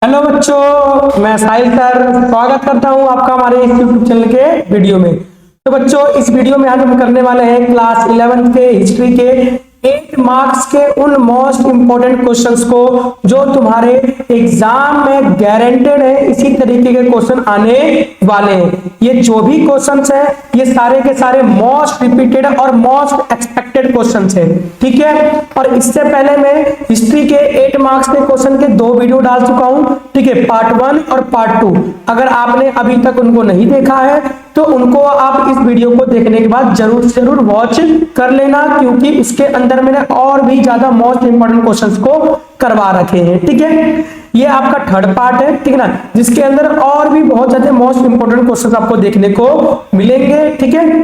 Hello बच्चों, मैं साहिल sir स्वागत करता हूं आपका हमारे इस यूट्यूब चैनल के वीडियो में। तो बच्चों, इस वीडियो में आज हम करने वाले हैं क्लास 11th के हिस्ट्री के 8 मार्क्स के उन मोस्ट इंपोर्टेंट क्वेश्चंस को जो तुम्हारे एग्जाम में गारंटेड है इसी तरीके के क्वेश्चन आने वाले हैं। ये जो भी क्वेश्चंस है ये सारे के सारे मोस्ट रिपीटेड और मोस्ट एक्सपेक्टेड क्वेश्चंस है, ठीक है। और इससे पहले मैं हिस्ट्री के 8 मार्क्स के क्वेश्चन के 2 वीडियो डाल चुका हूं, ठीक है, पार्ट 1 और पार्ट 2। अगर आपने अभी तक उनको नहीं देखा है तो उनको आप इस वीडियो को देखने के बाद जरूर से जरूर वॉच कर लेना, क्योंकि उसके अंदर मैंने और भी ज्यादा मोस्ट इंपोर्टेंट क्वेश्चंस को करवा रखे हैं, ठीक है। ये आपका थर्ड पार्ट है, ठीक है ना, जिसके अंदर और भी बहुत ज्यादा मोस्ट इंपोर्टेंट क्वेश्चंस आपको देखने को मिलेंगे, ठीक है।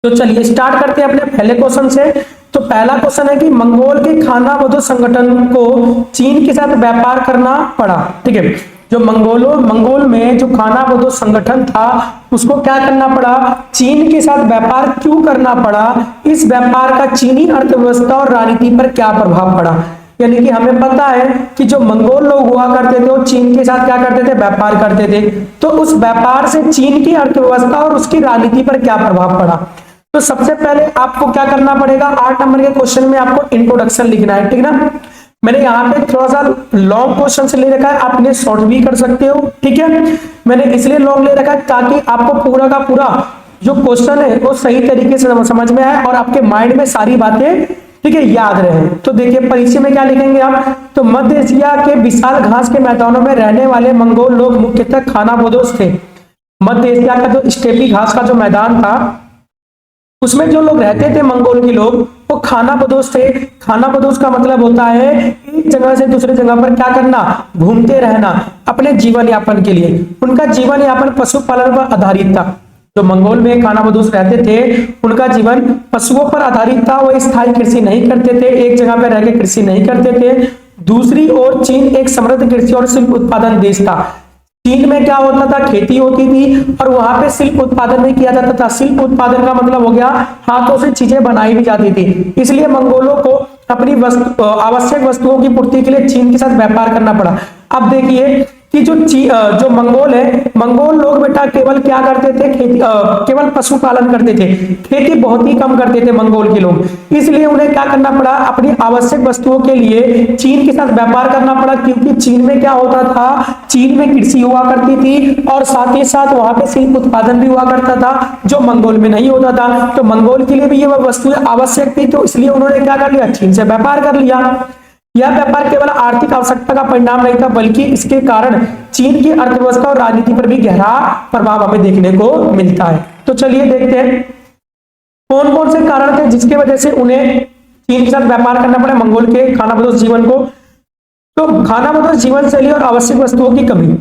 तो चलिए स्टार्ट करते हैं अपने पहले क्वेश्चन से। तो पहला क्वेश्चन है कि मंगोल के खानाबदोश संगठन को चीन के साथ व्यापार करना पड़ा, ठीक है। जो मंगोल में जो खानाबदोश संगठन था उसको क्या करना पड़ा, चीन के साथ व्यापार क्यों करना पड़ा, इस व्यापार का चीनी अर्थव्यवस्था और राजनीति पर क्या प्रभाव पड़ा। यानी कि हमें पता है कि जो मंगोल लोग हुआ करते थे वो चीन के साथ क्या करते थे, व्यापार करते थे। तो उस व्यापार से चीन की अर्थव्यवस्था और उसकी राजनीति पर क्या प्रभाव पड़ा। तो सबसे पहले आपको क्या करना पड़ेगा, 8 नंबर के क्वेश्चन में आपको इंट्रोडक्शन लिखना है, ठीक ना। मैंने यहाँ पे थोड़ा सा लॉन्ग क्वेश्चन से ले रखा है, आप इन्हें शॉर्ट भी कर सकते हो, ठीक है। मैंने इसलिए लॉन्ग ले रखा है ताकि आपको पूरा का पूरा जो क्वेश्चन है वो सही तरीके से समझ में आए और आपके माइंड में सारी बातें, ठीक है, याद रहे। तो देखिए परिचय में क्या लिखेंगे आप, तो मध्य एशिया के विशाल घास के मैदानों में रहने वाले मंगोल लोग मुख्यतः खानाबदोश थे। मध्य एशिया का जो स्टेपी घास का जो मैदान था उसमें जो लोग रहते थे मंगोल के लोग वो खानाबदोश थे। खानाबदोश का मतलब होता है एक जगह से दूसरे जगह पर क्या करना, घूमते रहना अपने जीवन यापन के लिए। उनका जीवन यापन पशुपालन पर आधारित था। जो मंगोल में खानाबदोश रहते थे उनका जीवन पशुओं पर आधारित था। वो स्थायी कृषि नहीं करते थे, एक जगह पर रहकर कृषि नहीं करते थे। दूसरी ओर चीन एक समृद्ध कृषि और शिल्प उत्पादन देश था। चीन में क्या होता था, खेती होती थी और वहां पे शिल्प उत्पादन भी किया जाता था। शिल्प उत्पादन का मतलब हो गया हाथों से चीजें बनाई भी जाती थी। इसलिए मंगोलों को अपनी आवश्यक वस्तुओं की पूर्ति के लिए चीन के साथ व्यापार करना पड़ा। अब देखिए कि जो मंगोल है, मंगोल लोग बेटा केवल क्या करते थे, खेती केवल पशुपालन करते थे, खेती बहुत ही कम करते थे मंगोल के लोग। इसलिए उन्हें क्या करना पड़ा, अपनी आवश्यक वस्तुओं के लिए चीन के साथ व्यापार करना पड़ा, क्योंकि चीन में क्या होता था, चीन में कृषि हुआ करती थी और साथ ही साथ वहां पे शिल्प उत्पादन भी हुआ करता था जो मंगोल में नहीं होता था। तो मंगोल के लिए भी ये वस्तुएं आवश्यक थी, तो इसलिए उन्होंने क्या कर लिया, चीन से व्यापार कर लिया। यह व्यापार केवल आर्थिक आवश्यकता का परिणाम नहीं था, बल्कि इसके कारण चीन की अर्थव्यवस्था और राजनीति पर भी गहरा प्रभाव हमें देखने को मिलता है। तो चलिए देखते हैं कौन कौन से कारण थे जिसके वजह से उन्हें चीन के साथ व्यापार करना पड़ा मंगोल के खानाबदोश जीवन को। तो खानाबदोश जीवन शैली और आवश्यक वस्तुओं की कमी।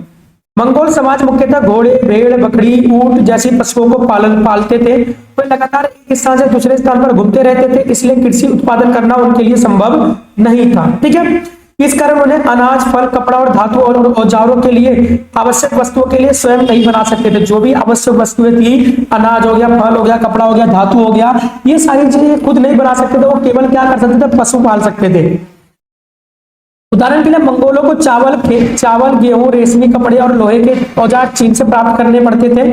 मंगोल समाज मुख्यतः घोड़े, भेड़, बकरी, ऊंट जैसी पशुओं को पालते थे। वे लगातार एक स्थान से दूसरे स्थान पर घूमते रहते थे, इसलिए कृषि उत्पादन करना उनके लिए संभव नहीं था, ठीक है। इस कारण उन्हें अनाज, फल, कपड़ा और धातु और औजारों के लिए आवश्यक वस्तुओं के लिए स्वयं नहीं बना सकते थे। जो भी आवश्यक वस्तुएं थी, अनाज हो गया, फल हो गया, कपड़ा हो गया, धातु हो गया, ये सारी चीजें खुद नहीं बना सकते थे। वो केवल क्या कर सकते थे, पशु पाल सकते थे। उदाहरण के लिए मंगोलों को चावल, गेहूं, रेशमी कपड़े और लोहे के औजार चीन से प्राप्त करने पड़ते थे,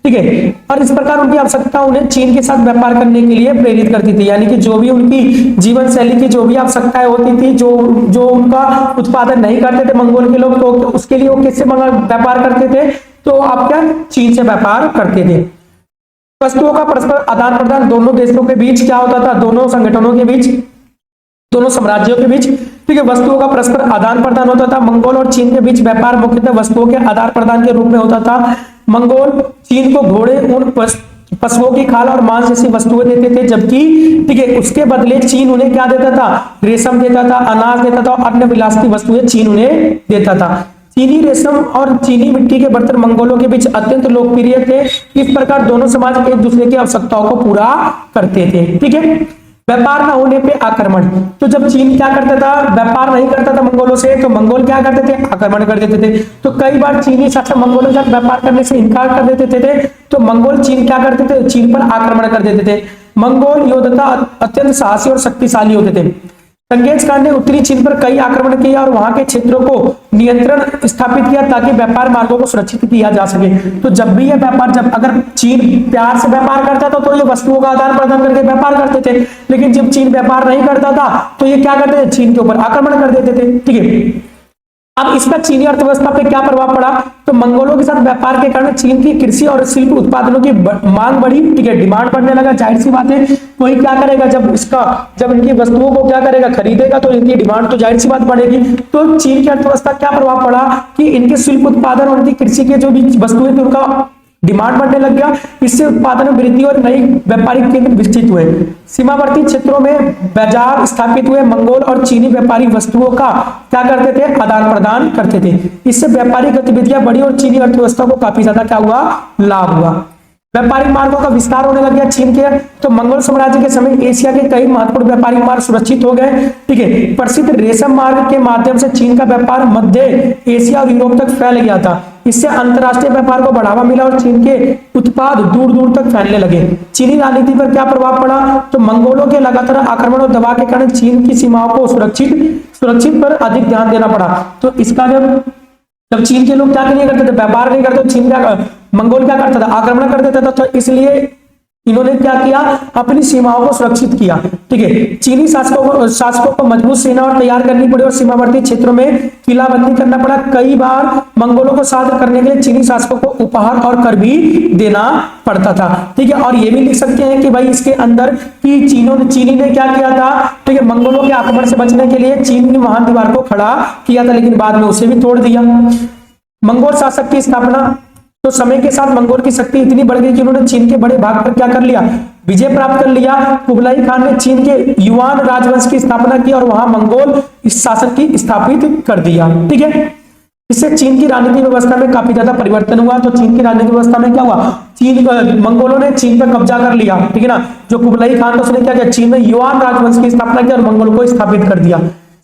ठीक है। और इस प्रकार उनकी आवश्यकता उन्हें चीन के साथ व्यापार करने के लिए प्रेरित करती थी। यानी कि जो भी उनकी जीवन शैली की जो भी आवश्यकताएं होती थी, जो उनका उत्पादन नहीं करते थे मंगोल के लोग, तो उसके लिए वो किससे व्यापार करते थे, तो आप क्या, चीन से व्यापार करते थे। वस्तुओं का परस्पर आदान प्रदान दोनों देशों के बीच क्या होता था, दोनों संगठनों के बीच, दोनों साम्राज्यों के बीच, ठीक है, वस्तुओं का परस्पर आदान प्रदान होता था। मंगोल और चीन के बीच व्यापार मुख्यतः वस्तुओं के आदान प्रदान के रूप में होता था। मंगोल चीन को घोड़े, ऊंट, पशुओं की खाल और मांस जैसी वस्तुएं देते थे, जबकि ठीक है उसके बदले चीन उन्हें क्या देता था, रेशम देता था, अनाज देता था और अन्य विलासित वस्तुएं चीन उन्हें देता था। चीनी रेशम और चीनी मिट्टी के बर्तन मंगोलों के बीच अत्यंत लोकप्रिय थे। इस प्रकार दोनों समाज एक दूसरे की आवश्यकताओं को पूरा करते थे, ठीक है। व्यापार न होने पे आक्रमण। तो जब चीन क्या करता था, व्यापार नहीं करता था मंगोलों से, तो मंगोल क्या करते थे, आक्रमण कर देते थे। तो कई बार चीनी शासक मंगोलों के साथ व्यापार करने से इनकार कर देते थे, तो मंगोल चीन क्या करते थे, चीन पर आक्रमण कर देते थे। मंगोल योद्धा अत्यंत साहसी और शक्तिशाली होते थे। चंगेज खान ने उत्तरी चीन पर कई आक्रमण किया और वहां के क्षेत्रों को नियंत्रण स्थापित किया ताकि व्यापार मार्गों को सुरक्षित किया जा सके। तो जब भी ये व्यापार, जब अगर चीन प्यार से व्यापार करता था तो ये वस्तुओं का आदान प्रदान करके व्यापार करते थे, लेकिन जब चीन व्यापार नहीं करता था तो ये क्या करते थे, चीन के ऊपर आक्रमण कर देते थे। ठीक है, अब इसका चीनी अर्थव्यवस्था पे क्या प्रभाव पड़ा, तो मंगोलों के साथ व्यापार के कारण चीन की कृषि और शिल्प उत्पादनों की मांग बढ़ी। ठीक है, डिमांड बढ़ने लगा। जाहिर सी बात है, कोई क्या करेगा, जब इनकी वस्तुओं को क्या करेगा, खरीदेगा, तो इनकी डिमांड तो जाहिर सी बात बढ़ेगी। तो चीन की अर्थव्यवस्था क्या प्रभाव पड़ा कि इनके शिल्प उत्पादन और इनकी कृषि के जो भी वस्तुएं थी उनका डिमांड बढ़ने लग गया। इससे उत्पादन में वृद्धि और नई व्यापारिक केंद्र विकसित हुए। सीमावर्ती क्षेत्रों में बाजार स्थापित हुए। मंगोल और चीनी व्यापारी वस्तुओं का क्या करते थे, आदान प्रदान करते थे। इससे व्यापारिक गतिविधियां बढ़ी और चीनी अर्थव्यवस्था को काफी ज्यादा क्या हुआ, लाभ हुआ। व्यापारिक मार्गों का विस्तार होने लग गया चीन के। तो मंगोल साम्राज्य के समय एशिया के कई महत्वपूर्ण व्यापारिक मार्ग सुरक्षित हो गए। ठीक है, प्रसिद्ध रेशम मार्ग के माध्यम से चीन का व्यापार मध्य एशिया और यूरोप तक फैल गया था। इससे अंतरराष्ट्रीय व्यापार को बढ़ावा मिला और चीन के उत्पाद दूर दूर तक फैलने लगे। चीनी राजनीति पर क्या प्रभाव पड़ा, तो मंगोलों के लगातार आक्रमण और दबाव के कारण चीन की सीमाओं को सुरक्षित पर अधिक ध्यान देना पड़ा। तो इसका जब चीन के लोग क्या नहीं करते थे, व्यापार नहीं करते, चीन क्या, मंगोल क्या करता था, आक्रमण कर देता था। तो इसलिए इन्होंने क्या किया, अपनी सीमाओं को सुरक्षित किया। ठीक है, चीनी शासकों को मजबूत सेना और तैयार करनी पड़ी और सीमावर्ती क्षेत्रों में किलाबंदी करना पड़ा। कई बार मंगोलों को शांत करने के लिए चीनी शासकों को उपहार और कर भी देना पड़ता था। ठीक है, और ये भी लिख सकते हैं कि भाई इसके अंदर कि चीनी ने क्या किया था, ठीक है, मंगोलों के आक्रमण से बचने के लिए चीन ने महान दीवार को खड़ा किया था, लेकिन बाद में उसे भी तोड़ दिया। मंगोल शासक की स्थापना, तो समय के साथ मंगोल की शक्ति इतनी बढ़ गई कि उन्होंने चीन के बड़े भाग पर क्या कर लिया, विजय प्राप्त कर लिया। कुबलाई खान ने चीन के युआन राजवंश की स्थापना की और वहां मंगोल इस शासक की स्थापित कर दिया। ठीक है, इससे चीन की राजनीतिक व्यवस्था में काफी ज्यादा परिवर्तन हुआ। तो चीन की राजनीतिक व्यवस्था में क्या हुआ, मंगोलों ने चीन पर कब्जा कर लिया। ठीक है ना, जो कुबलाई खान था उसने क्या किया, चीन में युआन राजवंश की स्थापना की और मंगोल को स्थापित कर दिया।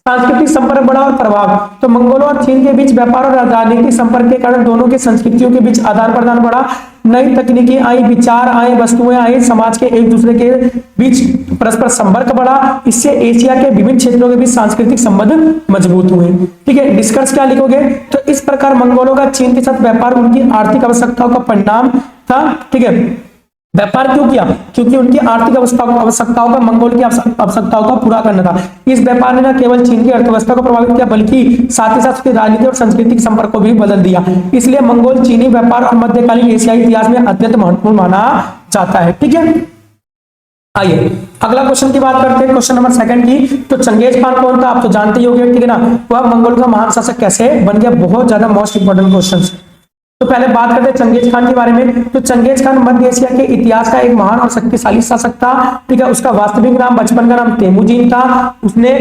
सांस्कृतिक संपर्क बढ़ा और प्रभाव, तो मंगोलों और चीन के बीच व्यापार और राजनीतिक संपर्क के कारण दोनों की संस्कृतियों के बीच आदान प्रदान बढ़ा। नई तकनीकी आई, विचार आए, वस्तुएं आई, समाज के एक दूसरे के बीच परस्पर संपर्क बढ़ा। इससे एशिया के विभिन्न क्षेत्रों के बीच सांस्कृतिक संबंध मजबूत हुए। ठीक है, निष्कर्ष क्या लिखोगे, तो इस प्रकार मंगोलों का चीन के साथ व्यापार उनकी आर्थिक आवश्यकताओं का परिणाम था। ठीक है, व्यापार क्यों किया, क्योंकि उनकी आर्थिक आवश्यकताओं का, मंगोल की आवश्यकताओं का पूरा करना था। इस व्यापार ने न केवल चीन की अर्थव्यवस्था को प्रभावित किया बल्कि साथ ही साथ उसकी राजनीति और सांस्कृतिक संपर्क को भी बदल दिया। इसलिए मंगोल चीनी व्यापार और मध्यकालीन एशियाई इतिहास में अत्यंत महत्वपूर्ण माना जाता है। ठीक है, आइए अगला क्वेश्चन की बात करते हैं, क्वेश्चन नंबर 2 की। तो चंगेज खान कौन था, आप तो जानते ही होंगे। ठीक है ना, वह मंगोल का महान शासक कैसे बन गया, बहुत ज्यादा मोस्ट इंपोर्टेंट क्वेश्चन। तो पहले बात करते हैं चंगेज खान के बारे में। तो चंगेज खान मध्य एशिया के इतिहास का एक महान और शक्तिशाली शासक था। ठीक है, उसका वास्तविक नाम, बचपन का नाम तेमुजीन था। उसने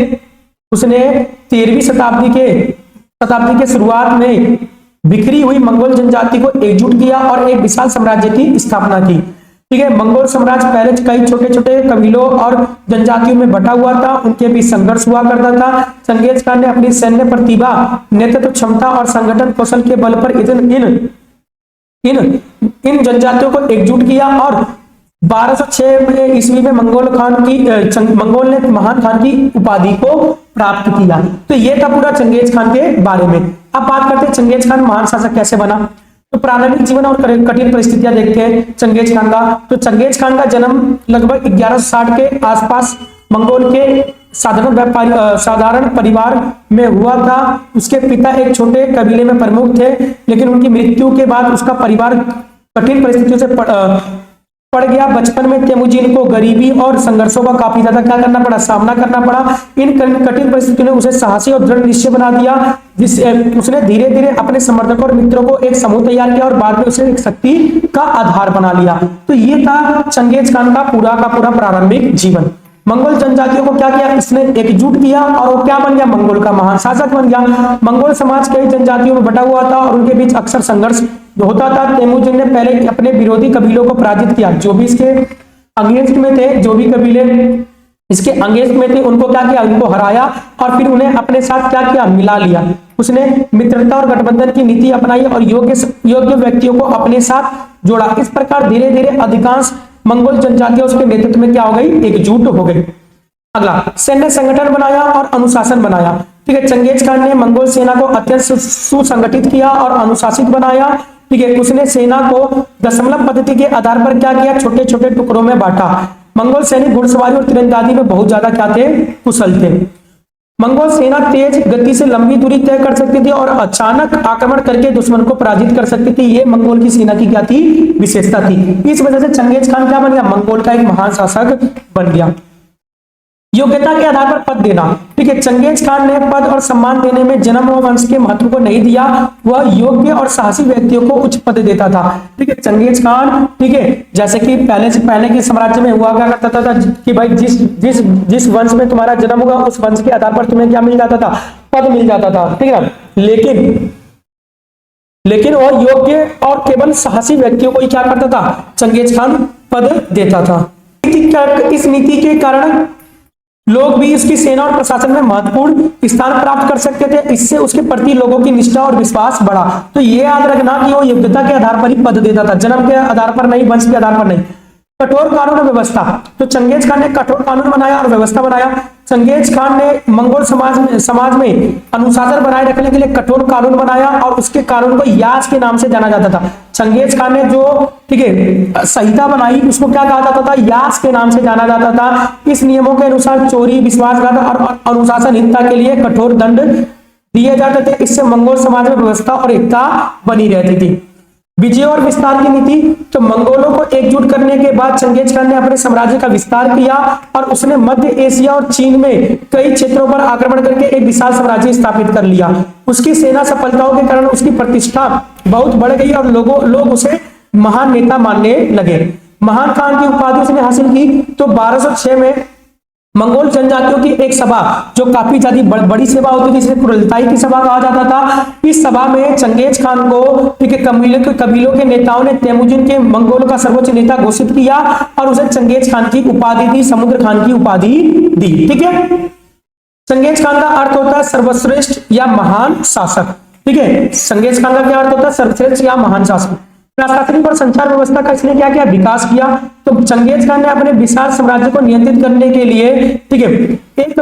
13वीं शताब्दी के शुरुआत में बिखरी हुई मंगोल जनजाति को एकजुट किया और एक विशाल साम्राज्य की स्थापना की। ठीक है, मंगोल साम्राज्य पहले कई छोटे छोटे कबीलों और जनजातियों में बटा हुआ था, उनके बीच संघर्ष हुआ करता था। चंगेज खान ने अपनी सैन्य प्रतिभा, नेतृत्व क्षमता और संगठन कौशल के बल पर इन जनजातियों को एकजुट किया और 1206 ईस्वी में मंगोल ने महान खान की उपाधि को प्राप्त किया। तो ये था पूरा चंगेज खान के बारे में। अब बात करते हैं चंगेज खान महान शासक कैसे बना। तो प्रारंभिक जीवन और कठिन परिस्थितियां देखते हैं चंगेज खान का। तो चंगेज खान का जन्म लगभग 1160 के आसपास मंगोल के साधारण परिवार में हुआ था। उसके पिता एक छोटे कबीले में प्रमुख थे, लेकिन उनकी मृत्यु के बाद उसका परिवार कठिन परिस्थितियों से पड़ गया। बचपन में तेमुजीन को गरीबी और संघर्षों का काफी ज्यादा क्या करना पड़ा, सामना करना पड़ा। इन कठिन परिस्थितियों ने उसे साहसी और दृढ़ निश्चय बना दिया, जिससे उसने धीरे धीरे अपने समर्थकों और मित्रों को एक समूह तैयार किया और बाद में उसे एक शक्ति का आधार बना लिया। तो ये था चंगेज खान का पूरा प्रारंभिक जीवन। मंगोल जनजातियों को क्या किया, इसने एकजुट किया और वो क्या बन गया, मंगोल का महान शासक बन गया। मंगोल समाज कई जनजातियों में बटा हुआ था और उनके बीच अक्सर संघर्ष होता था। तेमुजीन ने पहले अपने विरोधी कबीलों को पराजित किया, जो भी इसके अगेंस्ट में थे, जो भी कबीले इसके अगेंस्ट में थे उनको क्या किया, उनको हराया और फिर उन्हें अपने साथ क्या किया, मिला लिया। उसने मित्रता और गठबंधन की नीति अपनाई और योग्य व्यक्तियों को अपने साथ जोड़ा। इस प्रकार धीरे धीरे अधिकांश मंगोल जनजातियां उसके नेतृत्व में क्या हो गई, एकजुट हो गई। अगला, सैन्य संगठन बनाया और अनुशासन बनाया। ठीक है, चंगेज खान ने मंगोल सेना को अत्यंत सुसंगठित किया और अनुशासित बनाया। ठीक है, उसने सेना को दशमलव पद्धति के आधार पर क्या किया, छोटे छोटे टुकड़ों में बांटा। मंगोल सैनिक घुड़सवारी और तीरंदाजी में बहुत ज्यादा क्या थे, कुशल थे। मंगोल सेना तेज गति से लंबी दूरी तय कर सकती थी और अचानक आक्रमण करके दुश्मन को पराजित कर सकती थी। ये मंगोल की सेना की क्या थी, विशेषता थी। इस वजह से चंगेज खान क्या बन गया, मंगोल का एक महान शासक बन गया। योग्यता के आधार पर पद देना। ठीक है, चंगेज खान ने पद और सम्मान देने में जन्म और वंश के महत्व को नहीं दिया, वह योग्य और साहसी व्यक्तियों को उच्च पद देता था। ठीक है, चंगेज खान, ठीक है, जैसे कि पहले के साम्राज्य में हुआ क्या करता था कि भाई जिस वंश में तुम्हारा जन्म हुआ उस वंश के आधार पर तुम्हें क्या मिल जाता था, पद मिल जाता था। ठीक है, लेकिन वह योग्य और केवल साहसी व्यक्तियों को ही क्या करता था, चंगेज खान पद देता था। इस नीति के कारण लोग भी इसकी सेना और प्रशासन में महत्वपूर्ण स्थान प्राप्त कर सकते थे। इससे उसके प्रति लोगों की निष्ठा और विश्वास बढ़ा। तो ये याद रखना कि वो योग्यता के आधार पर ही पद देता था, जन्म के आधार पर नहीं, वंश के आधार पर नहीं। कठोर कानून और व्यवस्था। तो चंगेज खान ने कठोर कानून बनाया और व्यवस्था बनाया। चंगेज खान ने मंगोल समाज में अनुशासन बनाए रखने के लिए कठोर कानून बनाया और उसके कानून को याज के नाम से जाना जाता था। चंगेज खान ने जो, ठीक है, संहिता बनाई उसको क्या कहा जाता था, याज के नाम से जाना जाता था। इस नियमों के अनुसार चोरी, विश्वासघात और अनुशासनहीनता के लिए कठोर दंड दिए जाते थे। इससे मंगोल समाज में व्यवस्था और एकता बनी रहती थी। विजय और विस्तार की नीति। तो मंगोलों को एकजुट करने के बाद चंगेज खान ने अपने साम्राज्य का विस्तार किया और उसने मध्य एशिया और चीन में कई क्षेत्रों पर आक्रमण करके एक विशाल साम्राज्य स्थापित कर लिया। उसकी सेना सफलताओं के कारण उसकी प्रतिष्ठा बहुत बढ़ गई और लोग उसे महान नेता मानने लगे। महान खान की उपाधि उसने हासिल की। तो 1206 में मंगोल जनजातियों की एक सभा, जो काफी ज्यादा बड़ी सभा होती थी, जिसे कुरलताई की सभा कहा जाता था। इस सभा में चंगेज खान को, ठीक है, कबीलों के नेताओं ने तेमुजिन के मंगोलों का सर्वोच्च नेता घोषित किया और उसे चंगेज खान की उपाधि दी, समुद्र खान की उपाधि दी। ठीक है, चंगेज खान का अर्थ होता है सर्वश्रेष्ठ या महान शासक। ठीक है, चंगेज खान का क्या अर्थ होता है, सर्वश्रेष्ठ या महान शासक। प्रशासनिक और संचार व्यवस्था का इसने क्या किया, विकास किया। तो चंगेज खान ने अपने विशाल साम्राज्य को नियंत्रित करने के लिए, ठीक है, एक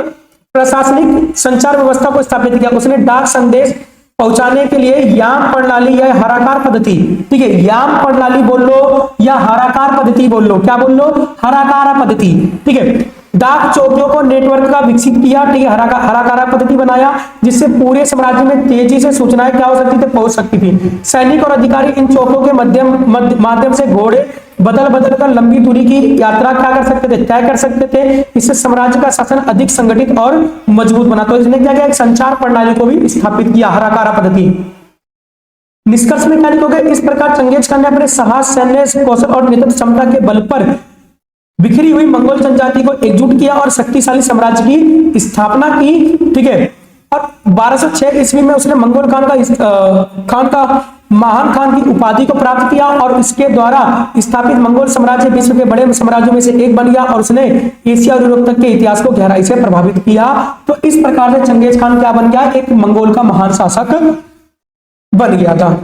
प्रशासनिक संचार व्यवस्था को स्थापित किया। उसने डाक संदेश पहुंचाने के लिए याम प्रणाली या हराकार पद्धति, ठीक है, याम प्रणाली बोल लो या हराकार पद्धति बोल लो, क्या बोल लो, हराकार पद्धति। ठीक है, डाक चौकियों को नेटवर्क का विकसित किया। ठीक है, हराकारा पद्धति बनाया जिससे पूरे साम्राज्य में तेजी से सूचनाएं क्या हो सकती थी, पहुंच सकती थी। सैनिक और अधिकारी इन चौकियों के माध्यम से घोड़े बदल कर लंबी दूरी की यात्रा क्या कर सकते थे, तय कर सकते थे। इससे साम्राज्य का शासन अधिक संगठित और मजबूत बना। तो इसने क्या किया, एक संचार प्रणाली को भी स्थापित किया, हराकारा पद्धति। निष्कर्ष में क्या लिखोगे, इस प्रकार चंगेज खान ने अपने साहस, सैन्य कौशल और नेतृत्व क्षमता के बल पर बिखरी हुई मंगोल जनजाति को एकजुट किया और शक्तिशाली साम्राज्य की स्थापना की। ठीक है, और 1206 ईस्वी में उसने मंगोल खान का महान खान की उपाधि को प्राप्त किया और इसके द्वारा स्थापित मंगोल साम्राज्य विश्व के बड़े साम्राज्यों में से एक बन गया और उसने एशिया और यूरोप तक के इतिहास को गहराई से प्रभावित किया। तो इस प्रकार से चंगेज खान क्या बन गया, एक मंगोल का महान शासक बन गया था।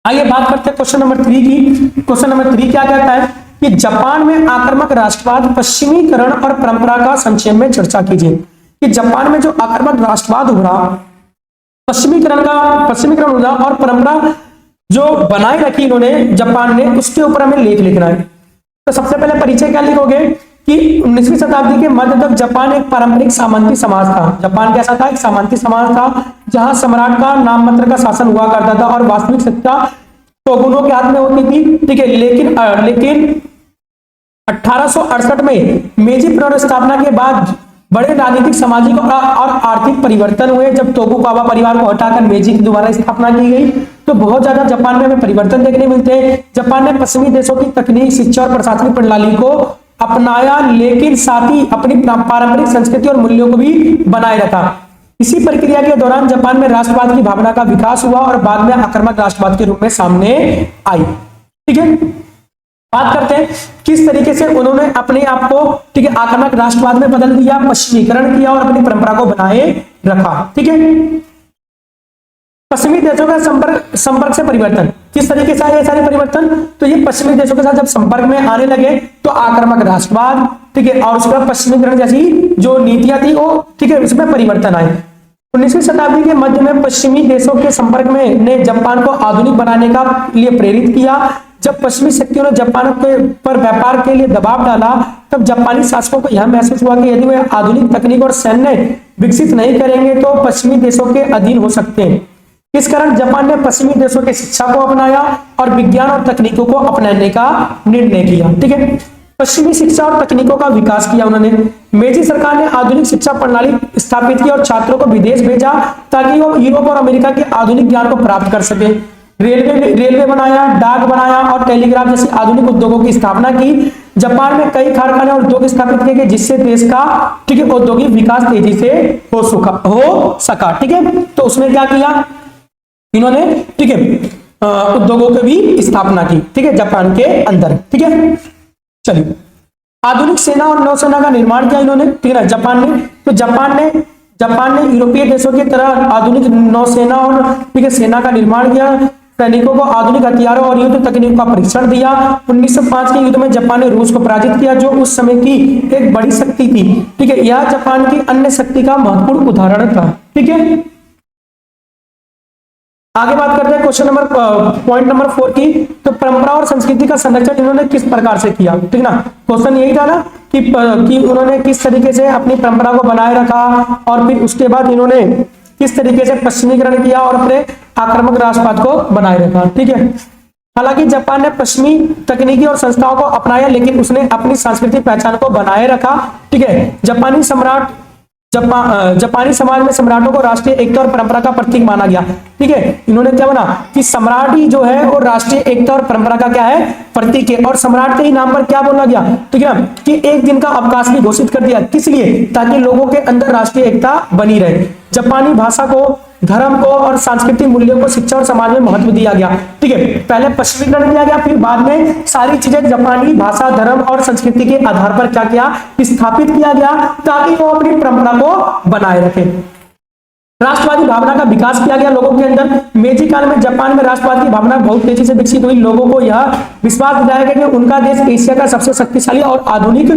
आइए बात करते हैं क्वेश्चन नंबर 3 की। क्वेश्चन नंबर 3 क्या कहता है कि जापान में आक्रामक राष्ट्रवाद, पश्चिमीकरण और परंपरा का संक्षेप में चर्चा कीजिए। कि जापान में जो आक्रामक राष्ट्रवाद उभरा, पश्चिमीकरण हुआ और परंपरा जो बनाए रखी इन्होंने जापान ने, उसके ऊपर हमें लेख लिखना है। तो सबसे पहले परिचय क्या लिखोगे कि 19वीं शताब्दी के मध्य तक जापान एक पारंपरिक सामंती समाज था। जापान कैसा था, एक सामंती समाज था जहां सम्राट का नाम मात्र का शासन हुआ करता था और वास्तविक सत्ता शोगुनों के हाथ में होती थी। ठीक है, लेकिन 1868 में मेजी पुनर्स्थापना के बाद बड़े राजनीतिक, सामाजिक और आर्थिक परिवर्तन हुए। जब तोकुगावा परिवार को हटाकर मेजी की दोबारा स्थापना की गई तो बहुत ज्यादा जापान में हमें परिवर्तन देखने मिलते हैं। जापान ने पश्चिमी देशों की तकनीक, शिक्षा और प्रशासनिक प्रणाली को अपनाया, लेकिन साथ ही अपनी पारंपरिक संस्कृति और मूल्यों को भी बनाए रखा। इसी प्रक्रिया के दौरान जापान में राष्ट्रवाद की भावना का विकास हुआ और बाद में आक्रामक राष्ट्रवाद के रूप में सामने आई। ठीक है, बात करते हैं किस तरीके से उन्होंने अपने आप को, ठीक है, आक्रामक राष्ट्रवाद में बदल दिया, पश्चिमीकरण किया और अपनी परंपरा को बनाए रखा। ठीक है, पश्चिमी देशों का संपर्क से परिवर्तन, किस तरीके से आए ये सारे परिवर्तन? तो ये पश्चिमी देशों के साथ जब संपर्क में आने लगे तो आक्रामक राष्ट्रवाद, ठीक है, और उसका पश्चिमीकरण जैसी जो नीतियां थी वो, ठीक है, उसमें परिवर्तन आए। 19वीं शताब्दी के मध्य में पश्चिमी देशों के संपर्क में ने जापान को आधुनिक बनाने का लिए प्रेरित किया। जब पश्चिमी शक्तियों ने जापान के पर व्यापार के लिए दबाव डाला, तब जापानी शासकों को यह महसूस हुआ कि यदि वे आधुनिक तकनीक और सैन्य विकसित नहीं करेंगे तो पश्चिमी देशों के अधीन हो सकते हैं। इस कारण जापान ने पश्चिमी देशों की शिक्षा को अपनाया और विज्ञान और तकनीकों को अपनाने का निर्णय किया, ठीक है। पश्चिमी शिक्षा और तकनीकों का विकास किया उन्होंने। मेजी सरकार ने आधुनिक शिक्षा प्रणाली स्थापित की और छात्रों को विदेश भेजा ताकि वो यूरोप और अमेरिका के आधुनिक ज्ञान को प्राप्त कर सके। रेलवे बनाया, डाक बनाया और टेलीग्राफ जैसी आधुनिक उद्योगों की स्थापना की। जापान में कई कारखाने और उद्योग स्थापित किए गए जिससे देश का, ठीक है, औद्योगिक विकास तेजी से हो सका, ठीक है। तो उसमें क्या किया इन्होंने, ठीक है, उद्योगों की भी स्थापना की, ठीक है, जापान के अंदर, ठीक है। चलिए, आधुनिक सेना और नौसेना का निर्माण किया इन्होंने, ठीक है, जापान ने। तो जापान ने यूरोपीय देशों की तरह आधुनिक नौसेना और, ठीक है, सेना का निर्माण किया। सैनिकों को आधुनिक हथियारों और युद्ध तकनीक का परीक्षण दिया। 1905 के युद्ध में जापान ने रूस को पराजित किया जो उस समय की एक बड़ी शक्ति थी, ठीक है। यह जापान की अन्य शक्ति का महत्वपूर्ण उदाहरण था, ठीक है। आगे बात करते हैं क्वेश्चन नंबर पॉइंट नंबर 4 की। तो परंपरा और संस्कृति का संरक्षण इन्होंने किस प्रकार से किया, ठीक ना। क्वेश्चन यही था ना कि उन्होंने किस तरीके से अपनी परंपरा को बनाए रखा और फिर उसके बाद इन्होंने किस तरीके से पश्चिमीकरण किया और अपने आक्रामक राष्ट्रवाद को बनाए रखा, ठीक है। हालांकि जापान ने पश्चिमी तकनीकी और संस्थाओं को अपनाया लेकिन उसने अपनी सांस्कृतिक पहचान को बनाए रखा, ठीक है। जापानी समाज में सम्राटों को राष्ट्रीय एकता और परंपरा का प्रतीक माना गया, ठीक है। इन्होंने क्या बना कि सम्राट ही जो है वो राष्ट्रीय एकता और परंपरा का क्या है, प्रतीक है। और सम्राट के ही नाम पर क्या बोला गया, ठीक है, कि एक दिन का अवकाश भी घोषित कर दिया, किस लिए, ताकि लोगों के अंदर राष्ट्रीय एकता बनी रहे। जापानी भाषा को, धर्म को और सांस्कृतिक मूल्यों को शिक्षा और समाज में महत्व दिया गया, ठीक है। पहले पश्चिमीकरण किया गया, फिर बाद में सारी चीजें जापानी भाषा, धर्म और संस्कृति के आधार पर क्या किया, स्थापित किया गया ताकि वो अपनी परंपरा को बनाए रखे। राष्ट्रवादी भावना का विकास किया गया लोगों के अंदर। मेजी काल में जापान में राष्ट्रवाद की भावना बहुत तेजी से विकसित हुई। लोगों को यह विश्वास दिलाया गया कि उनका देश एशिया का सबसे शक्तिशाली और आधुनिक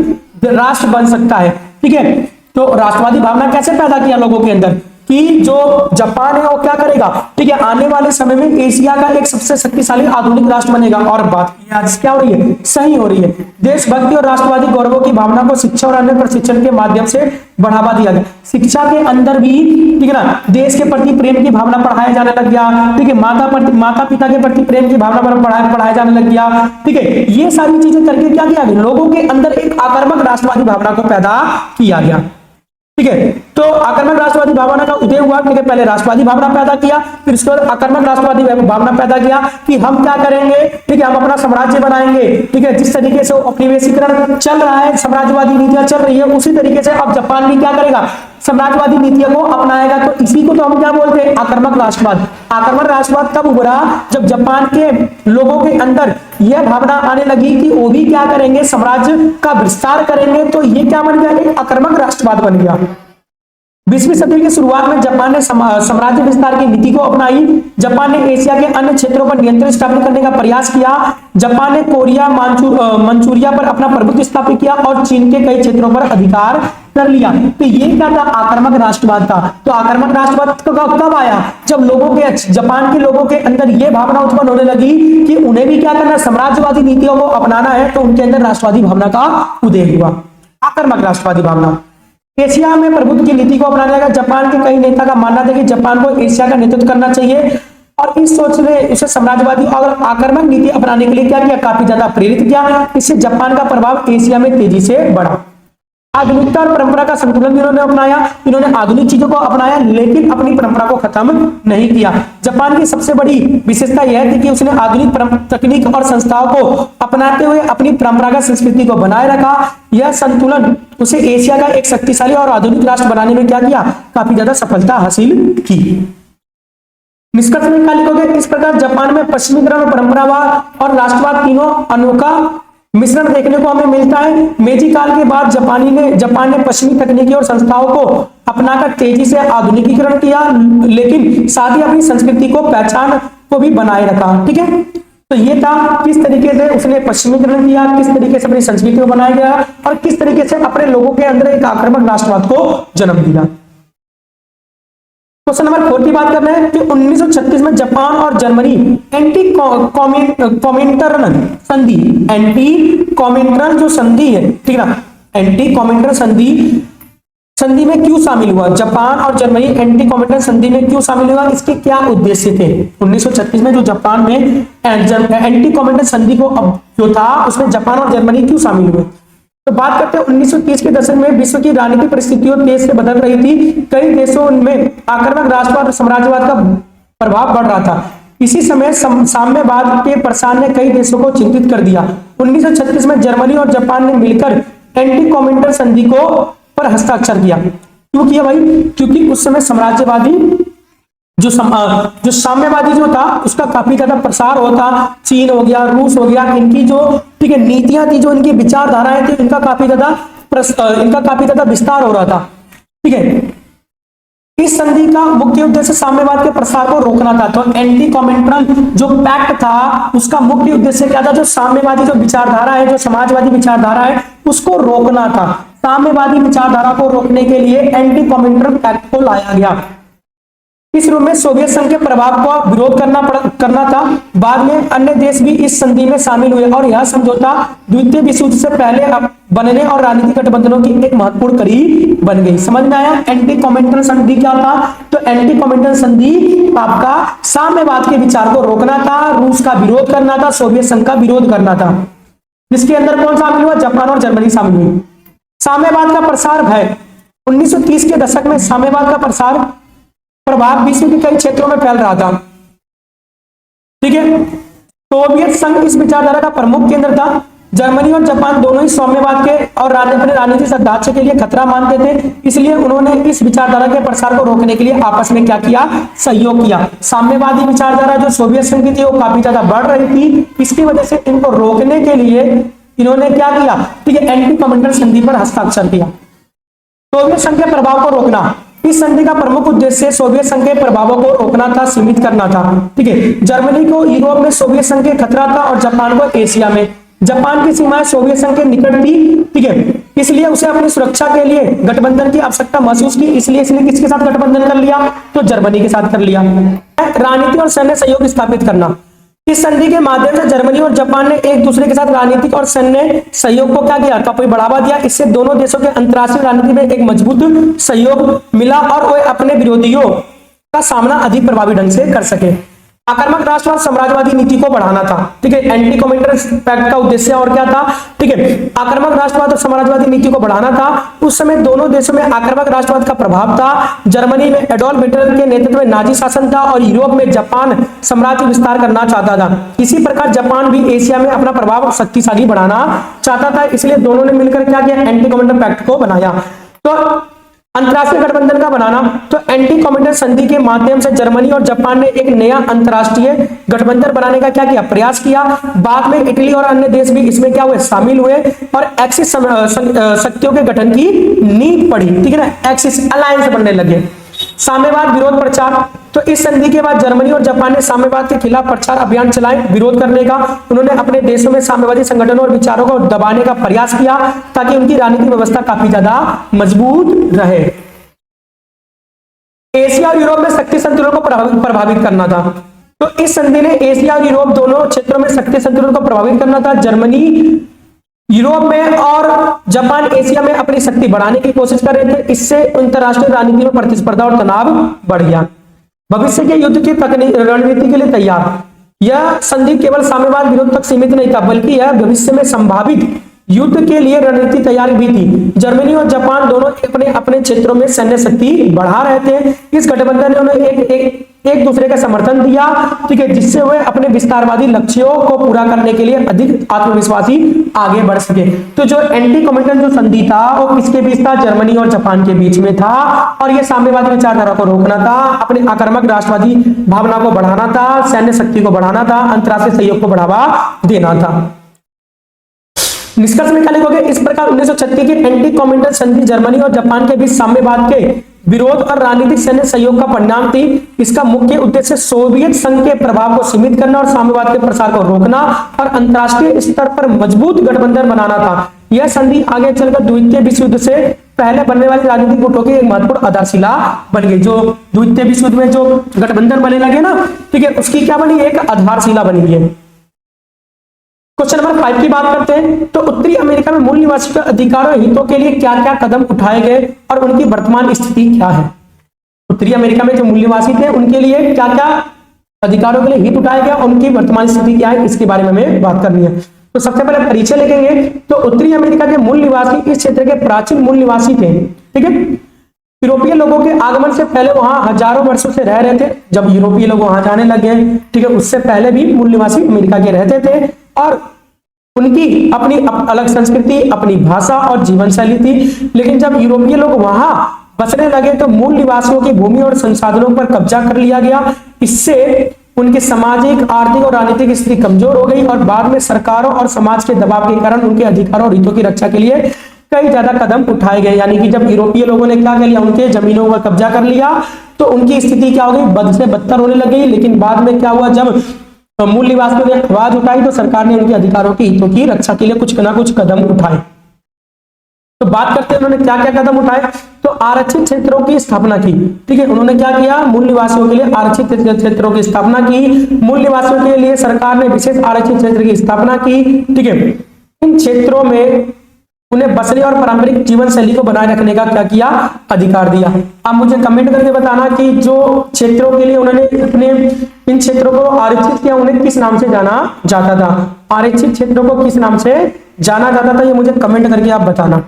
राष्ट्र बन सकता है, ठीक है। तो राष्ट्रवादी भावना कैसे पैदा किया लोगों के अंदर कि जो जापान है वो क्या करेगा, ठीक है, आने वाले समय में एशिया का एक सबसे शक्तिशाली आधुनिक राष्ट्र बनेगा। और बात आज क्या हो रही है, सही हो रही है। देशभक्ति और राष्ट्रवादी गौरवों की भावना को शिक्षा और अन्य प्रशिक्षण के माध्यम से बढ़ावा दिया गया। शिक्षा के अंदर भी, ठीक है ना, देश के प्रति प्रेम की भावना पढ़ाया जाने लग गया, ठीक है। माता पिता के प्रति प्रेम की भावना पढ़ाया जाने लग गया, ठीक है। ये सारी चीजें करके क्या किया गया, लोगों के अंदर एक आक्रामक राष्ट्रवादी भावना को पैदा किया गया, ठीक है। तो आक्रामक राष्ट्रवादी भावना का उदय हुआ, ठीक है। पहले राष्ट्रवादी भावना पैदा किया, फिर उसके बाद आक्रामक राष्ट्रवादी भावना पैदा किया कि हम क्या करेंगे, ठीक है, हम अपना साम्राज्य बनाएंगे, ठीक है। जिस तरीके से उपनिवेशीकरण चल रहा है, साम्राज्यवादी नीतियां चल रही है, उसी तरीके से अब जापान भी क्या करेगा, साम्राज्यवादी नीतियों को अपनाएगा। तो इसी को तो हम क्या बोलते हैं, आक्रामक राष्ट्रवाद। आक्रामक राष्ट्रवाद तब उभरा जब जापान के लोगों के अंदर यह भावना आने लगी कि वो भी क्या करेंगे, साम्राज्य का विस्तार करेंगे। तो ये क्या बन गया, एक आक्रामक राष्ट्रवाद बन गया। 20वीं सदी की शुरुआत में जापान ने साम्राज्य विस्तार की नीति को अपनाई। जापान ने एशिया के अन्य क्षेत्रों पर नियंत्रण स्थापित करने का प्रयास किया। जापान ने कोरिया, मंचूरिया पर अपना प्रभुत्व स्थापित किया और चीन के कई क्षेत्रों पर अधिकार कर लिया। तो ये क्या था, आक्रामक राष्ट्रवाद था। तो आक्रामक राष्ट्रवाद कब आया, जब लोगों के, जापान के लोगों के अंदर यह भावना उत्पन्न होने लगी कि उन्हें भी क्या करना, साम्राज्यवादी नीतियों को अपनाना है। तो उनके अंदर राष्ट्रवादी भावना का उदय हुआ, आक्रामक राष्ट्रवादी भावना। एशिया में प्रभुत्व की नीति को अपनाने लगा। जापान के कई नेता का मानना था कि जापान को एशिया का नेतृत्व करना चाहिए और इस सोच ने इसे साम्राज्यवादी और आक्रामक नीति अपनाने के लिए क्या किया, काफी ज्यादा प्रेरित किया। इससे जापान का प्रभाव एशिया में तेजी से बढ़ा। आधुनिकता और परंपरा का संतुलन इन्होंने अपनाया। इन्होंने आधुनिक चीजों को अपनाया लेकिन अपनी परंपरा को खत्म नहीं किया। जापान की सबसे बड़ी विशेषता यह थी कि उसने आधुनिक तकनीक और संस्थाओं को अपनाते हुए अपनी परंपरागत संस्कृति को बनाए रखा। यह संतुलन उसे एशिया का एक शक्तिशाली और आधुनिक राष्ट्र बनाने में क्या किया, काफी ज्यादा सफलता हासिल की। निष्कर्ष निकालिए, इस प्रकार जापान में पश्चिमीकरण, परंपरावाद और राष्ट्रवाद तीनों अनोखा मिश्रण देखने को हमें मिलता है। मेजी काल के बाद जापान ने पश्चिमी तकनीकी और संस्थाओं को अपनाकर तेजी से आधुनिकीकरण किया, लेकिन साथ ही अपनी संस्कृति को पहचान को भी बनाए रखा। ठीक है, तो ये था किस तरीके से उसने पश्चिमीकरण किया, किस तरीके से अपनी संस्कृति को बनाया गया और किस तरीके से अपने लोगों के अंदर एक आक्रामक राष्ट्रवाद को जन्म दिया। क्वेश्चन नंबर 4 की बात कर रहे हैं कि 1936 में जापान और जर्मनी एंटी कॉमिंटर्न जो संधि है, ठीक है ना, एंटी कॉमिंटर्न संधि में क्यों शामिल हुआ? जापान और जर्मनी एंटी कॉमिंटर्न संधि में क्यों शामिल हुआ? इसके क्या उद्देश्य थे? 1936 में जो जापान में एंटी कॉमिंटर्न संधि को जो था उसमें जापान और जर्मनी क्यों शामिल हुए? तो बात करते हैं 1930 के दशक में विश्व की राजनीतिक परिस्थितियों तेज से बदल रही थी। कई देशों में आक्रामक राष्ट्रवाद और साम्राज्यवाद का प्रभाव बढ़ रहा था। इसी समय साम्यवाद के प्रसार ने कई देशों को चिंतित कर दिया। 1936 में जर्मनी और जापान ने मिलकर एंटी कॉमिंटर्न संधि को पर हस्ताक्षर किया। क्यों किया भाई? क्योंकि उस समय साम्राज्यवादी जो साम्यवादी जो था उसका काफी ज्यादा प्रसार होता। चीन हो गया, रूस हो गया, इनकी जो ठीक है नीतियां थी, जो इनकी विचारधाराएं थी, इनका काफी ज्यादा विस्तार हो रहा था। ठीक है, इस संधि का मुख्य उद्देश्य साम्यवाद के प्रसार को रोकना था। तो एंटी कॉमिंटर्न जो पैक्ट था उसका मुख्य उद्देश्य क्या था? जो साम्यवादी जो विचारधारा है, जो समाजवादी विचारधारा है, उसको रोकना था। साम्यवादी विचारधारा को रोकने के लिए एंटी कॉमिंटर्न पैक्ट को लाया गया। इस रूप में सोवियत संघ के प्रभाव का विरोध करना था। बाद में अन्य देश भी इस संधि में शामिल हुए और यह समझौता द्वितीय विश्व युद्ध से पहले बनने और राजनीतिक गठबंधनों की एक महत्वपूर्ण कड़ी बन गई। समझ में आया? एंटी कॉमिंटर्न संधि क्या था? तो एंटी कॉमिंटर्न संधि आपका साम्यवाद के विचार को रोकना था, रूस का विरोध करना था, सोवियत संघ का विरोध करना था। जिसके अंदर कौन शामिल हुआ? जापान और जर्मनी शामिल हुई। साम्यवाद का प्रसार भय 1930 के दशक में साम्यवाद का प्रभाव विश्व के कई क्षेत्रों में फैल रहा था। ठीक है, सोवियत संघ इस विचारधारा का प्रमुख केंद्र था। जर्मनी और जापान दोनों ही साम्यवाद के और अपने राजनीतिक सद्भाव के लिए खतरा मानते थे। इसलिए उन्होंने इस विचारधारा के प्रसार को रोकने के लिए आपस में क्या किया? सहयोग किया। साम्यवादी विचारधारा जो सोवियत संघ की थी वो काफी ज्यादा बढ़ रही थी। इसकी वजह से इनको रोकने के लिए इन्होंने क्या किया? ठीक है, एंटी कॉमिंटर्न संधि पर हस्ताक्षर किया। सोवियत संघ के प्रभाव को रोकना, इस संधि का प्रमुख उद्देश्य सोवियत संघ के प्रभावों को रोकना था, सीमित करना था। ठीक है, जर्मनी को यूरोप में सोवियत संघ के खतरा था और जापान को एशिया में। जापान की सीमाएं सोवियत संघ के निकट थी। ठीक है, इसलिए उसे अपनी सुरक्षा के लिए गठबंधन की आवश्यकता महसूस की। इसलिए किसके साथ गठबंधन कर लिया? तो जर्मनी के साथ कर लिया। राजनीतिक और सैन्य सहयोग स्थापित करना, इस संधि के माध्यम से जर्मनी और जापान ने एक दूसरे के साथ राजनीतिक और सैन्य सहयोग को क्या किया? काफी बढ़ावा दिया। इससे दोनों देशों के अंतर्राष्ट्रीय राजनीति में एक मजबूत सहयोग मिला और वे अपने विरोधियों का सामना अधिक प्रभावी ढंग से कर सके। आक्रामक राष्ट्रवाद साम्राज्यवादी नीति को बढ़ाना था। ठीक है, एंटी कॉमिंटर्न पैक्ट का उद्देश्य और क्या था? ठीक है, आक्रामक राष्ट्रवाद और साम्राज्यवादी नीति को बढ़ाना था। उस समय दोनों देशों में आक्रामक राष्ट्रवाद का प्रभाव था। जर्मनी में एडोल्फ हिटलर के नेतृत्व में नाजी शासन था और यूरोप में जापान साम्राज्य विस्तार करना चाहता था। इसी प्रकार जापान भी एशिया में अपना प्रभाव शक्तिशाली बढ़ाना चाहता था। इसलिए दोनों ने मिलकर क्या किया? एंटी कॉमिंटर्न पैक्ट को बनाया। तो अंतरराष्ट्रीय गठबंधन का बनाना, तो एंटी कॉमिंटर्न संधि के माध्यम से जर्मनी और जापान ने एक नया अंतरराष्ट्रीय गठबंधन बनाने का क्या किया? प्रयास किया। बाद में इटली और अन्य देश भी इसमें क्या हुए? शामिल हुए और एक्सिस शक्तियों के गठन की नींव पड़ी। ठीक है ना, एक्सिस अलायंस बनने लगे। साम्यवाद विरोध प्रचार, तो इस संधि के बाद जर्मनी और जापान ने साम्यवाद के खिलाफ प्रचार अभियान चलाए विरोध करने का। उन्होंने अपने देशों में साम्यवादी संगठनों और विचारों को दबाने का प्रयास किया ताकि उनकी राजनीतिक व्यवस्था काफी ज्यादा मजबूत रहे। एशिया और यूरोप में शक्ति संतुलन को प्रभावित करना था। तो इस संधि ने एशिया और यूरोप दोनों क्षेत्रों में शक्ति संतुलन को प्रभावित करना था। जर्मनी यूरोप में और जापान एशिया में अपनी शक्ति बढ़ाने की कोशिश कर रहे थे। इससे अंतरराष्ट्रीय राजनीति में प्रतिस्पर्धा और तनाव बढ़ गया। भविष्य के युद्ध की रणनीति के लिए तैयार, यह संधि केवल साम्यवाद विरोध तक सीमित नहीं था, बल्कि यह भविष्य में संभावित युद्ध के लिए रणनीति तैयार भी थी। जर्मनी और जापान दोनों अपने अपने क्षेत्रों में सैन्य शक्ति बढ़ा रहे थे। इस गठबंधन ने उन्हें एक दूसरे का समर्थन दिया। ठीक है, जिससे वे अपने विस्तारवादी लक्ष्यों को पूरा करने के लिए अधिक आत्मविश्वासी आगे बढ़ सके। तो जो एंटी कॉमिंटर्न जो संधि था वो किसके बीच था? जर्मनी और जापान के बीच में था। और यह साम्यवादी विचारधारा को रोकना था, अपने आक्रामक राष्ट्रवादी भावना को बढ़ाना था, सैन्य शक्ति को बढ़ाना था, अंतरराष्ट्रीय सहयोग को बढ़ावा देना था। निष्कर्ष में क्या लिखोगे? इस प्रकार 1936 की एंटी कॉमिंटर्न संधि जर्मनी और जापान के बीच साम्यवाद के विरोध और राजनीतिक सैन्य सहयोग का परिणाम थी। इसका मुख्य उद्देश्य सोवियत संघ के प्रभाव को सीमित करना और साम्यवाद के प्रसार को रोकना और अंतर्राष्ट्रीय स्तर पर मजबूत गठबंधन बनाना था। यह संधि आगे चलकर द्वितीय विश्व युद्ध से पहले बनने वाली राजनीतिक गुटों की एक महत्वपूर्ण आधारशिला बन गई। जो द्वितीय विश्व युद्ध में जो गठबंधन बने लगे ना, ठीक है, उसकी क्या बनी, एक आधारशिला बनी है। क्वेश्चन नंबर 5 की बात करते हैं। तो उत्तरी अमेरिका में मूल निवासियों के अधिकारों और हितों के लिए क्या क्या कदम उठाए गए और उनकी वर्तमान स्थिति क्या है। उत्तरी अमेरिका में जो मूल निवासी थे उनके लिए क्या क्या अधिकारों के लिए हित उठाए गए और उनकी वर्तमान स्थिति क्या है, इसके बारे में हमें बात करनी है। तो सबसे पहले परिचय लिखेंगे। तो उत्तरी अमेरिका के मूल निवासी इस क्षेत्र के प्राचीन मूल निवासी थे, ठीक है। यूरोपीय लोगों के आगमन से पहले वहां हजारों वर्षों से रह रहे थे। जब यूरोपीय लोग वहां जाने लगे, ठीक है, उससे पहले भी मूल निवासी अमेरिका के रहते थे और उनकी अपनी अलग संस्कृति, अपनी भाषा और जीवन शैली थी। लेकिन जब यूरोपीय लोग वहां बसने लगे तो मूल निवासियों की भूमि और संसाधनों पर कब्जा कर लिया गया। इससे उनकी सामाजिक, आर्थिक और राजनीतिक स्थिति कमजोर हो गई और बाद में सरकारों और समाज के दबाव के कारण उनके अधिकारों और हितों की रक्षा के लिए कई ज्यादा कदम उठाए गए। यानी कि जब यूरोपीय लोगों ने क्या कर लिया, उनके जमीनों पर कब्जा कर लिया, तो उनकी स्थिति क्या हो गई, बद से बदतर होने लग गई। लेकिन बाद में क्या हुआ, जब मूल निवासियों ने आवाज उठाई तो सरकार ने उनके अधिकारों की, हितों की रक्षा के लिए कुछ ना कुछ कदम उठाए। तो बात करते हैं उन्होंने क्या क्या कदम उठाए। तो आरक्षित क्षेत्रों की स्थापना की, ठीक है। उन्होंने क्या किया, मूल निवासियों के लिए आरक्षित क्षेत्रों की स्थापना की। मूल निवासियों के लिए सरकार ने विशेष आरक्षित क्षेत्र की स्थापना की, ठीक है। इन क्षेत्रों में उन्हें बसने और पारंपरिक जीवन शैली को बनाए रखने का क्या किया, अधिकार दिया। आप मुझे कमेंट करके बताना कि जो क्षेत्रों के लिए उन्होंने अपने इन क्षेत्रों को आरक्षित किया, उन्हें किस नाम से जाना जाता था। आरक्षित क्षेत्रों को किस नाम से जाना जाता था, ये मुझे कमेंट करके आप बताना।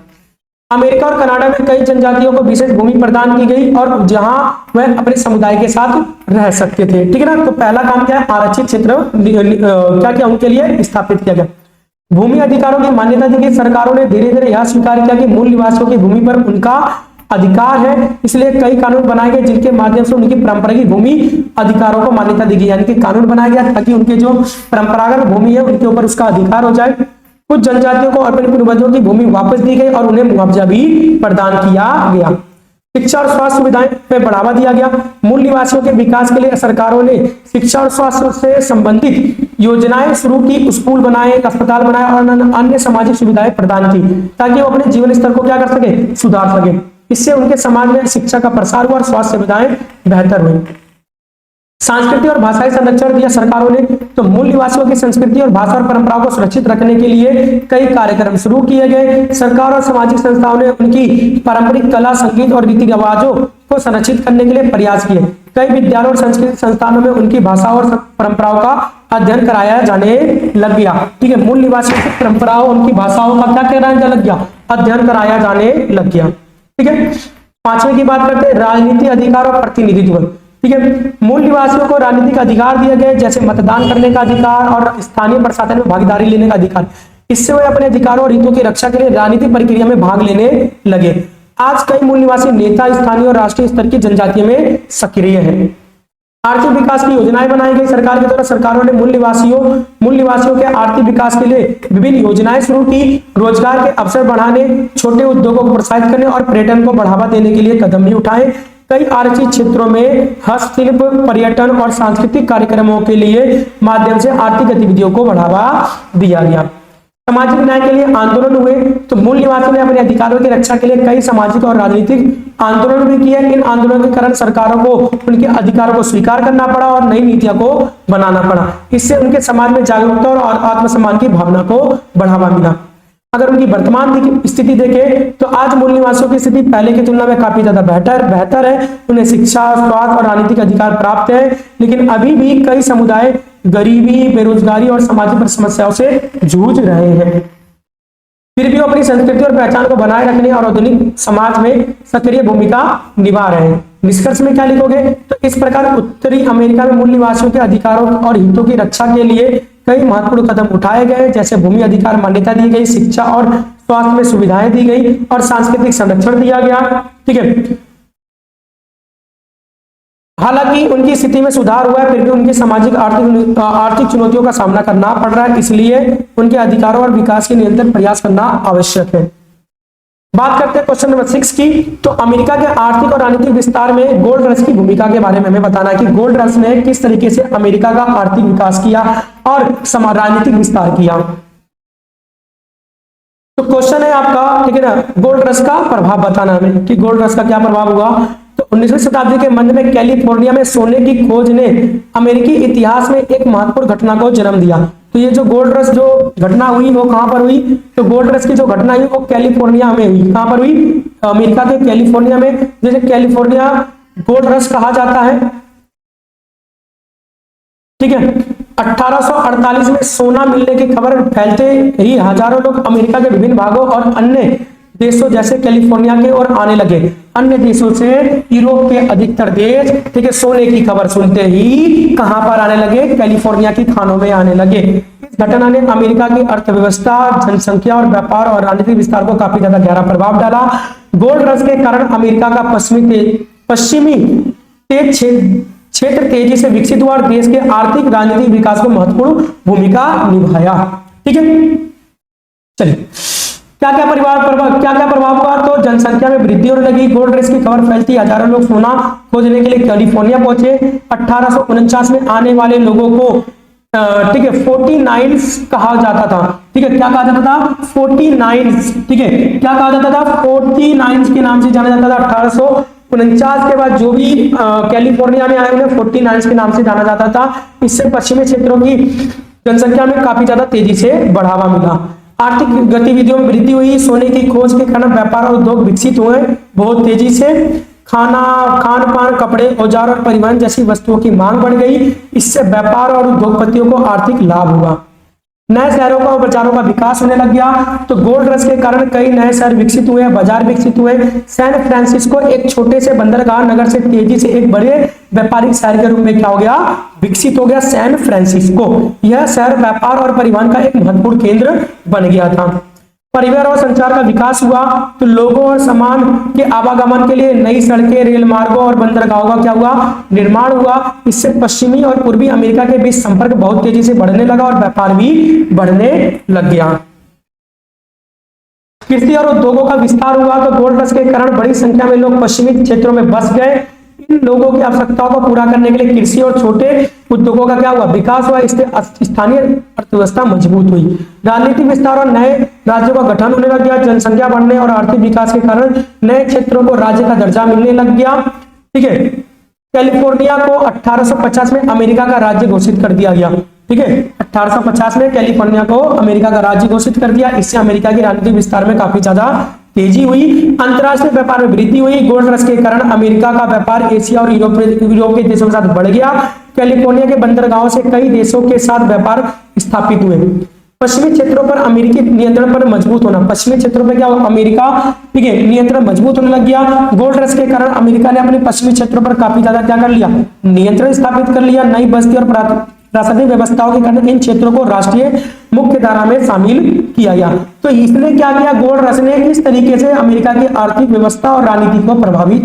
अमेरिका और कनाडा में कई जनजातियों को विशेष भूमि प्रदान की गई और जहां वह अपने समुदाय के साथ रह सकते थे, ठीक है ना। तो पहला काम क्या है, आरक्षित क्षेत्र क्या क्या उनके लिए स्थापित किया गया। भूमि अधिकारों की मान्यता दी गई। सरकारों ने धीरे धीरे यह स्वीकार किया कि मूल निवासियों की भूमि पर उनका अधिकार है, इसलिए कई कानून बनाए गए जिनके माध्यम से उनकी परंपरागत भूमि अधिकारों को मान्यता दी गई। यानी कि कानून बनाया गया ताकि उनके जो परंपरागत भूमि है उनके ऊपर उसका अधिकार हो जाए। कुछ जनजातियों को अपने पूर्वजों की भूमि वापस दी गई और उन्हें मुआवजा भी प्रदान किया गया। शिक्षा और स्वास्थ्य सुविधाएं में बढ़ावा दिया गया। मूल निवासियों के विकास के लिए सरकारों ने शिक्षा और स्वास्थ्य से संबंधित योजनाएं शुरू की, स्कूल बनाए, अस्पताल बनाए और अन्य सामाजिक सुविधाएं प्रदान की ताकि वो अपने जीवन स्तर को क्या कर सके, सुधार सके। इससे उनके समाज में शिक्षा का प्रसार हुआ और स्वास्थ्य सुविधाएं बेहतर हुई। संस्कृति और भाषाई संरक्षण दिया सरकारों ने। तो मूल निवासियों की संस्कृति और भाषा और परंपराओं को सुरक्षित रखने के लिए कई कार्यक्रम शुरू किए गए। सरकार और सामाजिक संस्थाओं ने उनकी पारंपरिक कला, संगीत और रीति रिवाजों को संरक्षित करने के लिए प्रयास किए। कई विद्यालयों और सांस्कृतिक संस्थानों में उनकी भाषा और परंपराओं का अध्ययन कराया जाने लग गया, ठीक है। मूल निवासियों की परंपराओं, उनकी भाषाओं का क्या कराया लग गया, अध्ययन कराया जाने लग गया, ठीक है। पांचवें की बात करते हैं, राजनीति अधिकार और प्रतिनिधित्व, ठीक है। मूल निवासियों को राजनीतिक अधिकार दिए गए, जैसे मतदान करने का अधिकार और स्थानीय प्रशासन में भागीदारी लेने का अधिकार। इससे वे अपने अधिकारों और हितों की रक्षा के लिए राजनीतिक प्रक्रिया में भाग लेने लगे। आज कई मूल निवासी नेता स्थानीय और राष्ट्रीय स्तर की जनजातियों में सक्रिय हैं। आर्थिक विकास की योजनाएं बनाई गई सरकार के द्वारा। सरकारों ने मूल निवासियों के आर्थिक विकास के लिए विभिन्न योजनाएं शुरू की। रोजगार के अवसर बढ़ाने, छोटे उद्योगों को प्रोत्साहित करने और पर्यटन को बढ़ावा देने के लिए कदम भी उठाए। कई आरक्षित क्षेत्रों में हस्तशिल्प, पर्यटन और सांस्कृतिक कार्यक्रमों के लिए माध्यम से आर्थिक गतिविधियों को बढ़ावा दिया गया। सामाजिक न्याय के लिए आंदोलन हुए। तो मूल निवासियों ने अपने अधिकारों की रक्षा के लिए कई सामाजिक और राजनीतिक आंदोलन भी किए। इन आंदोलनों के कारण सरकारों को उनके अधिकारों को स्वीकार करना पड़ा और नई नीतियों को बनाना पड़ा। इससे उनके समाज में जागरूकता और आत्मसम्मान की भावना को बढ़ावा मिला। अगर उनकी वर्तमान स्थिति देखें तो आज मूल निवासियों की स्थिति पहले की तुलना में काफी ज्यादा बेहतर है। उन्हें शिक्षा, स्वास्थ्य और राजनीतिक अधिकार प्राप्त है, लेकिन अभी भी कई समुदाय गरीबी, बेरोजगारी और सामाजिक समस्याओं से जूझ रहे हैं। फिर भी वो अपनी संस्कृति और पहचान को बनाए रखने और आधुनिक समाज में सक्रिय भूमिका निभा रहे हैं। निष्कर्ष में क्या लिखोगे, तो इस प्रकार उत्तरी अमेरिका में मूल निवासियों के अधिकारों और हितों की रक्षा के लिए कई महत्वपूर्ण कदम उठाए गए, जैसे भूमि अधिकार मान्यता दी गई, शिक्षा और स्वास्थ्य में सुविधाएं दी गई और सांस्कृतिक संरक्षण दिया गया, ठीक है। हालांकि उनकी स्थिति में सुधार हुआ है, फिर भी उनकी सामाजिक आर्थिक चुनौतियों का सामना करना पड़ रहा है। इसलिए उनके अधिकारों और विकास के निरंतर प्रयास करना आवश्यक है। बात करते हैं क्वेश्चन नंबर 6 की। तो अमेरिका के आर्थिक और राजनीतिक विस्तार में गोल्ड रश की भूमिका के बारे में हमें बताना है कि गोल्ड रश ने किस तरीके से अमेरिका का आर्थिक विकास किया और राजनीतिक विस्तार किया। तो क्वेश्चन है आपका, ठीक है ना, गोल्ड रश का प्रभाव बताना हमें कि गोल्ड रश का क्या प्रभाव हुआ। तो 19वीं शताब्दी के मध्य में कैलिफोर्निया में सोने की खोज ने अमेरिकी इतिहास में एक महत्वपूर्ण घटना को जन्म दिया। तो ये जो गोल्ड रश जो घटना हुई वो कहां पर हुई, तो गोल्ड रश की जो घटना हुई वो कैलिफोर्निया में हुई। कहां पर हुई, अमेरिका के कैलिफोर्निया में, जैसे कैलिफोर्निया गोल्ड रश कहा जाता है, ठीक है। 1848 में सोना मिलने की खबर फैलते ही हजारों लोग अमेरिका के विभिन्न भागों और अन्य देशों जैसे कैलिफोर्निया के ओर आने लगे। अन्य देशों से यूरोप के अधिकतर देश, ठीक है, सोने की खबर सुनते ही कहां पर आने लगे, कैलिफोर्निया की खानों में आने लगे। इस घटना ने अमेरिका की अर्थव्यवस्था, जनसंख्या और व्यापार और राजनीतिक विस्तार को काफी ज्यादा गहरा प्रभाव डाला। गोल्ड रश के कारण अमेरिका का पश्चिमी क्षेत्र तेजी से विकसित हुआ और देश के आर्थिक राजनीतिक विकास को महत्वपूर्ण भूमिका निभाया। ठीक है, चलिए क्या क्या प्रभाव हुआ। तो जनसंख्या में वृद्धि होने लगी, गोल्ड रश की खबर फैलती, हजारों लोग सोना खोजने के लिए कैलिफोर्निया पहुंचे। 1849 में आने वाले लोगों को ठीक है 49 कहा जाता था। ठीक है, क्या कहा जाता था, 49, ठीक है, क्या कहा जाता था, 49 के नाम से जाना जाता था। 1849 के बाद जो भी कैलिफोर्निया में आए उन्हें 49 के नाम से जाना जाता था। इससे पश्चिमी क्षेत्रों की जनसंख्या में काफी ज्यादा तेजी से बढ़ावा मिला। आर्थिक गतिविधियों में वृद्धि हुई, सोने की खोज के कारण व्यापार और उद्योग विकसित हुए बहुत तेजी से। खान पान, कपड़े, औजार और परिवहन जैसी वस्तुओं की मांग बढ़ गई। इससे व्यापार और उद्योगपतियों को आर्थिक लाभ हुआ। नए शहरों का और बाजारों का विकास होने लग गया। तो गोल्ड रश के कारण कई नए शहर विकसित हुए, बाजार विकसित हुए। सैन फ्रांसिस्को एक छोटे से बंदरगाह नगर से तेजी से एक बड़े व्यापारिक शहर के रूप में क्या हो गया, विकसित हो गया सैन फ्रांसिस्को। यह शहर व्यापार और परिवहन का एक महत्वपूर्ण केंद्र बन गया था। परिवहन और संचार का विकास हुआ। तो लोगों और सामान के आवागमन के लिए नई सड़कें, रेल मार्गों और बंदरगाहों का क्या हुआ, निर्माण हुआ। इससे पश्चिमी और पूर्वी अमेरिका के बीच संपर्क बहुत तेजी से बढ़ने लगा और व्यापार भी बढ़ने लग गया। कृषि और उद्योगों का विस्तार हुआ। तो गोल्ड रश के कारण बड़ी संख्या में लोग पश्चिमी क्षेत्रों में बस गए। इन लोगों की आवश्यकताओं को पूरा करने के लिए कृषि और छोटे उद्योगों का क्या हुआ, विकास हुआ। इससे स्थानीय अर्थव्यवस्था मजबूत हुई। राजनीतिक विस्तार और नए राज्यों का गठन होने लग गया। जनसंख्या बढ़ने और आर्थिक विकास के कारण नए क्षेत्रों को राज्य का दर्जा मिलने लग गया। ठीक है, कैलिफोर्निया को 1850 में अमेरिका का राज्य घोषित कर दिया गया। ठीक है, 1850 में कैलिफोर्निया को अमेरिका का राज्य घोषित कर दिया। इससे अमेरिका के राजनीतिक विस्तार में काफी ज्यादा तेजी हुई। अंतरराष्ट्रीय व्यापार में वृद्धि हुई। गोल्ड रश के कारण अमेरिका का व्यापार एशिया और यूरोप के देशों के साथ बढ़ गया। कैलिफोर्निया के बंदरगाहों से कई देशों के साथ व्यापार स्थापित हुए। पश्चिमी क्षेत्रों पर अमेरिकी नियंत्रण पर मजबूत होना। पश्चिमी क्षेत्रों पर क्या हुआ, अमेरिका, ठीक है, नियंत्रण मजबूत होने लग गया। गोल्ड रश के कारण अमेरिका ने अपने पश्चिमी क्षेत्रों पर काफी ज्यादा क्या कर लिया, नियंत्रण स्थापित कर लिया। नई बस्ती और प्रशासनिक व्यवस्थाओं के कारण इन क्षेत्रों को राष्ट्रीय मुख्य धारा में शामिल किया गया। तो इसने क्या किया, गोल्ड रश ने इस तरीके से अमेरिका की आर्थिक व्यवस्था और राजनीति को प्रभावित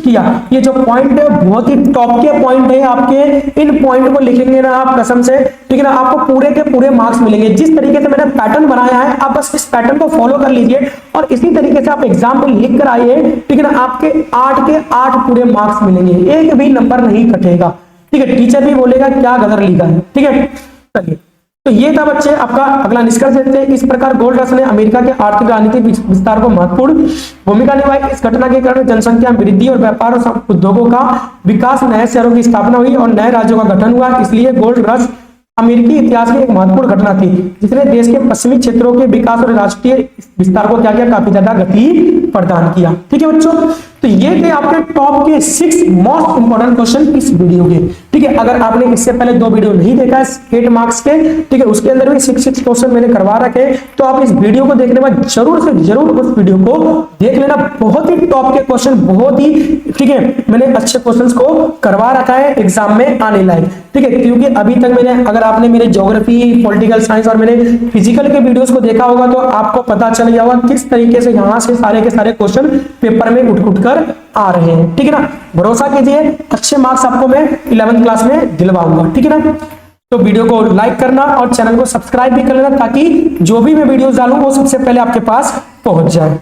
किया। ये जो पॉइंट है बहुत ही टॉप के पॉइंट है आपके। इन पॉइंट को लिखेंगे ना आप कसम से, ठीक है ना, आपको पूरे के पूरे मार्क्स मिलेंगे। जिस तरीके से मैंने पैटर्न बनाया है आप बस इस पैटर्न को फॉलो कर लीजिए और इसी तरीके से आप एग्जाम में लिख कर आइए। ठीक है ना, आपके 8 के 8 पूरे मार्क्स मिलेंगे, एक भी नंबर नहीं कटेगा। ठीक है, टीचर भी बोलेगा क्या गदर लिखा है। ठीक है, चलिए, तो ये था बच्चे आपका अगला निष्कर्ष देते हैं। इस प्रकार गोल्ड रश ने अमेरिका के आर्थिक राजनीतिक विस्तार को महत्वपूर्ण भूमिका निभाई। इस घटना के कारण जनसंख्या में वृद्धि और व्यापार और उद्योगों का विकास, नए शहरों की स्थापना हुई और नए राज्यों का गठन हुआ। इसलिए गोल्ड रश अमेरिकी इतिहास की एक महत्वपूर्ण घटना थी जिसने देश के पश्चिमी क्षेत्रों के विकास और राष्ट्रीय विस्तार को क्या किया, काफी ज्यादा गति प्रदान किया। ठीक है बच्चों, तो ये थे आपके टॉप के 6 मोस्ट इंपोर्टेंट क्वेश्चन इस वीडियो के। ठीक है, अगर आपने इससे पहले 2 वीडियो नहीं देखा है 8 मार्क्स के, ठीक है, उसके अंदर भी 6 क्वेश्चन मैंने करवा रखे, तो आप इस वीडियो को देखने के बाद जरूर से जरूर उस वीडियो को देख लेना। बहुत ही टॉप के क्वेश्चन, बहुत ही, ठीक है, मैंने अच्छे क्वेश्चंस को करवा रखा है एग्जाम में आने लायक। ठीक है, क्योंकि अभी तक मैंने, अगर आपने मेरे ज्योग्राफी, पॉलिटिकल साइंस और मैंने फिजिकल के वीडियोस को देखा होगा तो आपको पता चल गया होगा किस तरीके से यहाँ से सारे के सारे क्वेश्चन पेपर में उठ कर आ रहे हैं। ठीक है ना, भरोसा कीजिए, अच्छे मार्क्स आपको मैं 11th क्लास में दिलवाऊंगा। ठीक है ना, तो वीडियो को लाइक करना और चैनल को सब्सक्राइब भी कर लेना ताकि जो भी मैं वीडियोस डालूं वो सबसे पहले आपके पास पहुंच जाए।